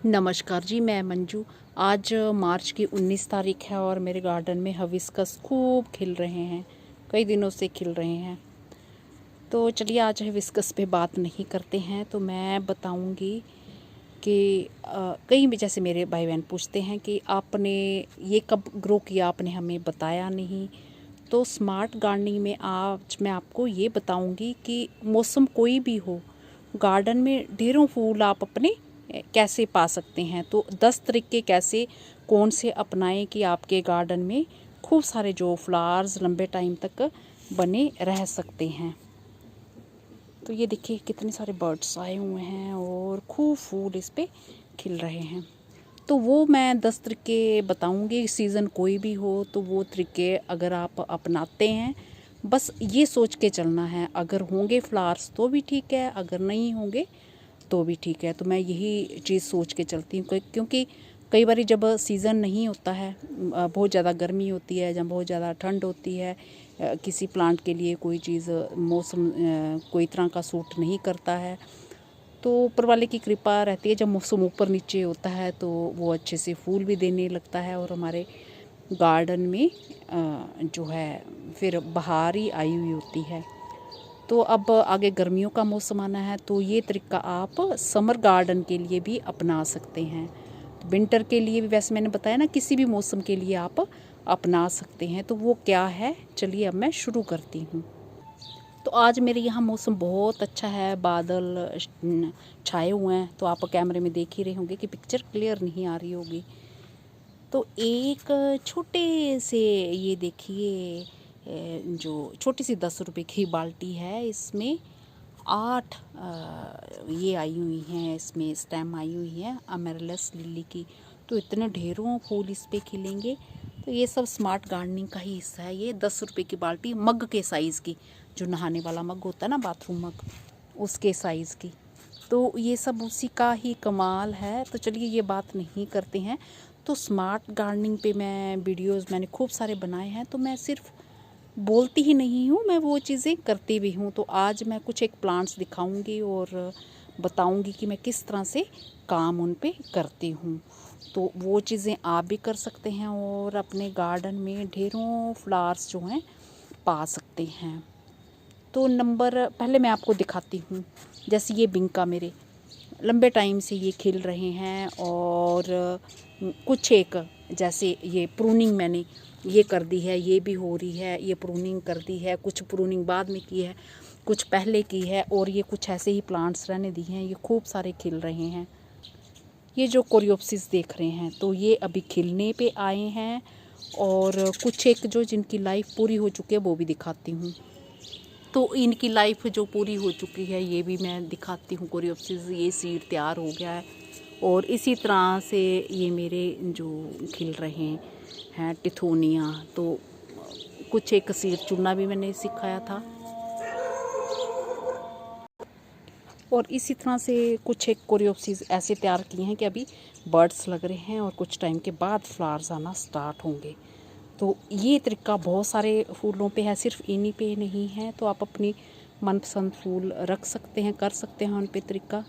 नमस्कार जी, मैं मंजू। आज मार्च की 19 तारीख है और मेरे गार्डन में हिबिस्कस खूब खिल रहे हैं। कई दिनों से खिल रहे हैं। तो चलिए आज हिबिस्कस पे बात नहीं करते हैं। तो मैं बताऊंगी कि कई भी जैसे मेरे भाई बहन पूछते हैं कि आपने ये कब ग्रो किया, आपने हमें बताया नहीं। तो स्मार्ट गार्डनिंग में आज मैं आपको ये बताऊंगी कि मौसम कोई भी हो, गार्डन में ढेरों फूल आप अपने कैसे पा सकते हैं। तो 10 तरीके कैसे कौन से अपनाएं कि आपके गार्डन में खूब सारे जो फ्लावर्स लंबे टाइम तक बने रह सकते हैं। तो ये देखिए कितने सारे बर्ड्स आए हुए हैं और खूब फूल इस पे खिल रहे हैं। तो वो मैं 10 तरीके बताऊंगी। सीज़न कोई भी हो तो वो तरीके अगर आप अपनाते हैं, बस ये सोच के चलना है, अगर होंगे फ्लावर्स तो भी ठीक है, अगर नहीं होंगे तो भी ठीक है। तो मैं यही चीज़ सोच के चलती हूँ क्योंकि कई बार जब सीज़न नहीं होता है, बहुत ज़्यादा गर्मी होती है, जब बहुत ज़्यादा ठंड होती है, किसी प्लांट के लिए कोई चीज़ मौसम कोई तरह का सूट नहीं करता है, तो ऊपर वाले की कृपा रहती है। जब मौसम ऊपर नीचे होता है तो वो अच्छे से फूल भी देने लगता है और हमारे गार्डन में जो है फिर बहार ही आई हुई होती है। तो अब आगे गर्मियों का मौसम आना है तो ये तरीका आप समर गार्डन के लिए भी अपना सकते हैं। तो विंटर के लिए भी वैसे मैंने बताया ना, किसी भी मौसम के लिए आप अपना सकते हैं। तो वो क्या है, चलिए अब मैं शुरू करती हूँ। तो आज मेरे यहाँ मौसम बहुत अच्छा है, बादल छाए हुए हैं। तो आप कैमरे में देख ही रहे होंगे कि पिक्चर क्लियर नहीं आ रही होगी। तो एक छोटे से ये देखिए, जो छोटी सी 10 रुपए की बाल्टी है, इसमें 8 ये आई हुई हैं, इसमें स्टेम आई हुई है अमेरलस लिली की। तो इतने ढेरों फूल इस पे खिलेंगे। तो ये सब स्मार्ट गार्डनिंग का ही हिस्सा है। ये 10 रुपए की बाल्टी मग के साइज़ की, जो नहाने वाला मग होता है ना, बाथरूम मग, उसके साइज़ की। तो ये सब उसी का ही कमाल है। तो चलिए ये बात नहीं करते हैं। तो स्मार्ट गार्डनिंग पे मैं वीडियोस मैंने खूब सारे बनाए हैं। तो मैं सिर्फ बोलती ही नहीं हूँ, मैं वो चीज़ें करती भी हूँ। तो आज मैं कुछ एक प्लांट्स दिखाऊंगी और बताऊंगी कि मैं किस तरह से काम उन पे करती हूँ। तो वो चीज़ें आप भी कर सकते हैं और अपने गार्डन में ढेरों फ्लावर्स जो हैं पा सकते हैं। तो नंबर पहले मैं आपको दिखाती हूँ। जैसे ये बिंका मेरे लंबे टाइम से ये खिल रहे हैं और कुछ एक जैसे ये प्रूनिंग मैंने ये कर दी है, ये भी हो रही है, ये प्रूनिंग कर दी है, कुछ प्रूनिंग बाद में की है, कुछ पहले की है, और ये कुछ ऐसे ही प्लांट्स रहने दी हैं। ये खूब सारे खिल रहे हैं। ये जो कोरियोप्सिस देख रहे हैं तो ये अभी खिलने पे आए हैं। और कुछ एक जो जिनकी लाइफ पूरी हो चुकी है वो भी दिखाती हूँ। तो इनकी लाइफ जो पूरी हो चुकी है ये भी मैं दिखाती हूँ। कोरियोप्सिस ये सीड तैयार हो गया है और इसी तरह से ये मेरे जो खिल रहे हैं टिथोनिया। तो कुछ एक सीड चुनना भी मैंने सिखाया था। और इसी तरह से कुछ एक कोरियोप्सिस ऐसे तैयार किए हैं कि अभी बर्ड्स लग रहे हैं और कुछ टाइम के बाद फ्लावर्स आना स्टार्ट होंगे। तो ये तरीका बहुत सारे फूलों पे है, सिर्फ इन्हीं पे नहीं है। तो आप अपनी मनपसंद फूल रख सकते हैं, कर सकते हैं उन पे तरीका।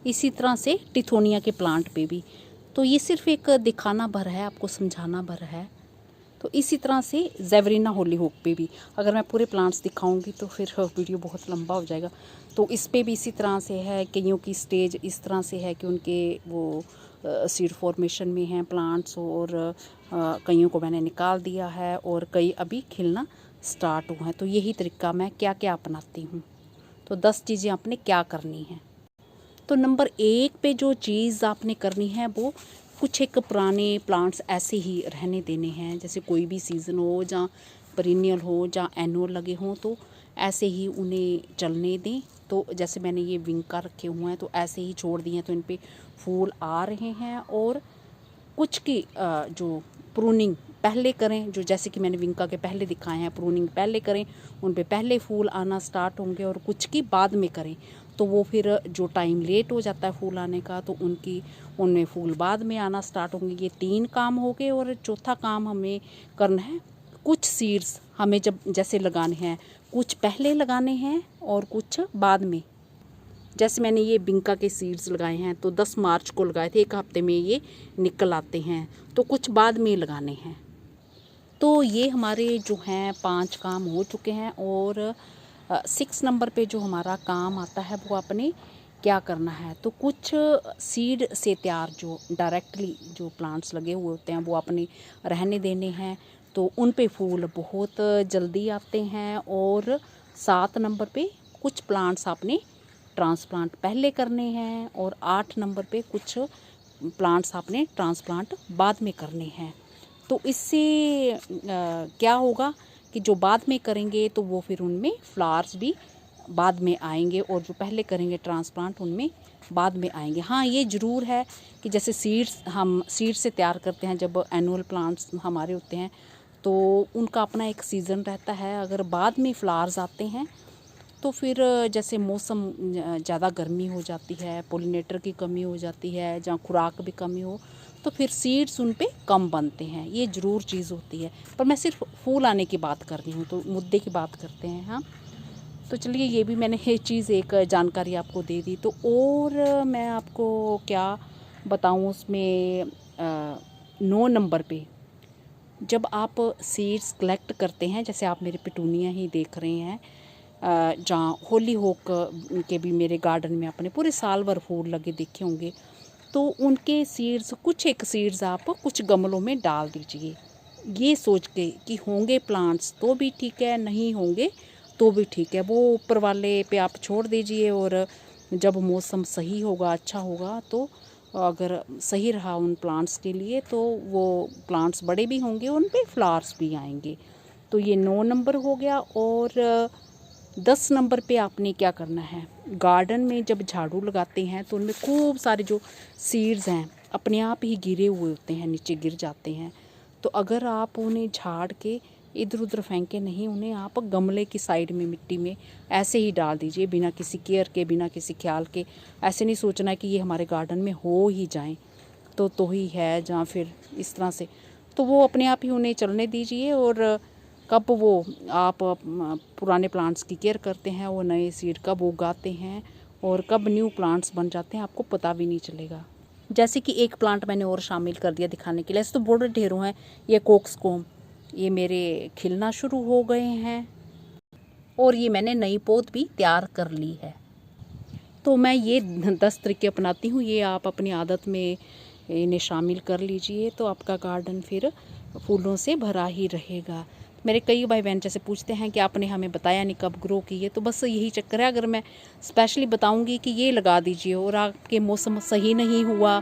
इसी तरह से टिथोनिया के प्लांट पे भी। तो ये सिर्फ एक दिखाना भर है, आपको समझाना भर है। तो इसी तरह से जेवरीना होलीहोक पे भी अगर मैं पूरे प्लांट्स दिखाऊंगी तो फिर वीडियो बहुत लंबा हो जाएगा। तो इस पे भी इसी तरह से है। कईयों की स्टेज इस तरह से है कि उनके वो सीड फॉर्मेशन में हैं प्लांट्स, और कईयों को मैंने निकाल दिया है और कई अभी खिलना स्टार्ट हुए हैं। तो यही तरीका मैं क्या क्या अपनाती हूँ। तो 10 चीज़ें आपने क्या करनी है। तो नंबर 1 पे जो चीज़ आपने करनी है वो कुछ एक पुराने प्लांट्स ऐसे ही रहने देने हैं। जैसे कोई भी सीज़न हो, जहाँ परीनियल हो, जहाँ एनुअल लगे हों, तो ऐसे ही उन्हें चलने दें। तो जैसे मैंने ये विंका रखे हुए हैं तो ऐसे ही छोड़ दिए हैं, तो इन पे फूल आ रहे हैं। और कुछ की जो प्रूनिंग पहले करें, जो जैसे कि मैंने विंका के पहले दिखाए हैं, प्रूनिंग पहले करें, उन पे पहले फूल आना स्टार्ट होंगे। और कुछ की बाद में करें तो वो फिर जो टाइम लेट हो जाता है फूल आने का, तो उनमें फूल बाद में आना स्टार्ट होंगे। ये 3 काम हो गए। और चौथा काम हमें करना है, कुछ सीड्स हमें जब जैसे लगाने हैं, कुछ पहले लगाने हैं और कुछ बाद में। जैसे मैंने ये बिंका के सीड्स लगाए हैं तो 10 मार्च को लगाए थे, 1 हफ्ते में ये निकल आते हैं, तो कुछ बाद में लगाने हैं। तो ये हमारे जो हैं 5 काम हो चुके हैं और 6 नंबर पे जो हमारा काम आता है वो आपने क्या करना है। तो कुछ सीड से तैयार जो डायरेक्टली जो प्लांट्स लगे हुए होते हैं वो आपने रहने देने हैं, तो उन पे फूल बहुत जल्दी आते हैं। और 7 नंबर पे कुछ प्लांट्स आपने ट्रांसप्लांट पहले करने हैं और 8 नंबर पे कुछ प्लांट्स आपने ट्रांसप्लांट बाद में करने हैं। तो इससे क्या होगा कि जो बाद में करेंगे तो वो फिर उनमें फ्लावर्स भी बाद में आएंगे और जो पहले करेंगे ट्रांसप्लांट उनमें बाद में आएंगे। हाँ, ये ज़रूर है कि जैसे हम सीड्स से तैयार करते हैं, जब एनुअल प्लांट्स हमारे होते हैं तो उनका अपना एक सीज़न रहता है। अगर बाद में फ्लावर्स आते हैं तो फिर जैसे मौसम ज़्यादा गर्मी हो जाती है, पोलिनेटर की कमी हो जाती है, जहाँ खुराक भी कमी हो, तो फिर सीड्स उन पे कम बनते हैं। ये ज़रूर चीज़ होती है, पर मैं सिर्फ फूल आने की बात कर रही हूँ, तो मुद्दे की बात करते हैं। हाँ, तो चलिए ये भी मैंने ये चीज़ एक जानकारी आपको दे दी। तो और मैं आपको क्या बताऊँ उसमें 9 नंबर पे जब आप सीड्स कलेक्ट करते हैं, जैसे आप मेरे पिटूनिया ही देख रहे हैं, जहाँ होली होक के भी मेरे गार्डन में अपने पूरे साल भर फूल लगे देखे होंगे, तो उनके सीड्स कुछ एक सीड्स आप कुछ गमलों में डाल दीजिए, ये सोच के कि होंगे प्लांट्स तो भी ठीक है, नहीं होंगे तो भी ठीक है, वो ऊपर वाले पे आप छोड़ दीजिए। और जब मौसम सही होगा, अच्छा होगा, तो अगर सही रहा उन प्लांट्स के लिए तो वो प्लांट्स बड़े भी होंगे, उन पे फ्लावर्स भी आएंगे। तो ये 9 नंबर हो गया। और 10 नंबर पे आपने क्या करना है, गार्डन में जब झाड़ू लगाते हैं तो उनमें खूब सारे जो सीड्स हैं अपने आप ही गिरे हुए होते हैं, नीचे गिर जाते हैं। तो अगर आप उन्हें झाड़ के इधर उधर फेंके नहीं, उन्हें आप गमले की साइड में मिट्टी में ऐसे ही डाल दीजिए, बिना किसी केयर के, बिना किसी ख्याल के। ऐसे नहीं सोचना है कि ये हमारे गार्डन में हो ही जाएं तो ही है, जहाँ फिर इस तरह से, तो वो अपने आप ही उन्हें चलने दीजिए। और कब वो आप पुराने प्लांट्स की केयर करते हैं, वो नए सीड कब उगाते हैं और कब न्यू प्लांट्स बन जाते हैं, आपको पता भी नहीं चलेगा। जैसे कि एक प्लांट मैंने और शामिल कर दिया दिखाने के लिए, ऐसे तो बड़े ढेरों हैं। ये कोक्सकॉम, ये मेरे खिलना शुरू हो गए हैं और ये मैंने नई पौध भी तैयार कर ली है। तो मैं ये 10 तरीके अपनाती हूँ, ये आप अपनी आदत में इन्हें शामिल कर लीजिए, तो आपका गार्डन फिर फूलों से भरा ही रहेगा। मेरे कई भाई बहन जैसे पूछते हैं कि आपने हमें बताया नहीं कब ग्रो की है, तो बस यही चक्कर है। अगर मैं स्पेशली बताऊंगी कि ये लगा दीजिए और आपके मौसम सही नहीं हुआ,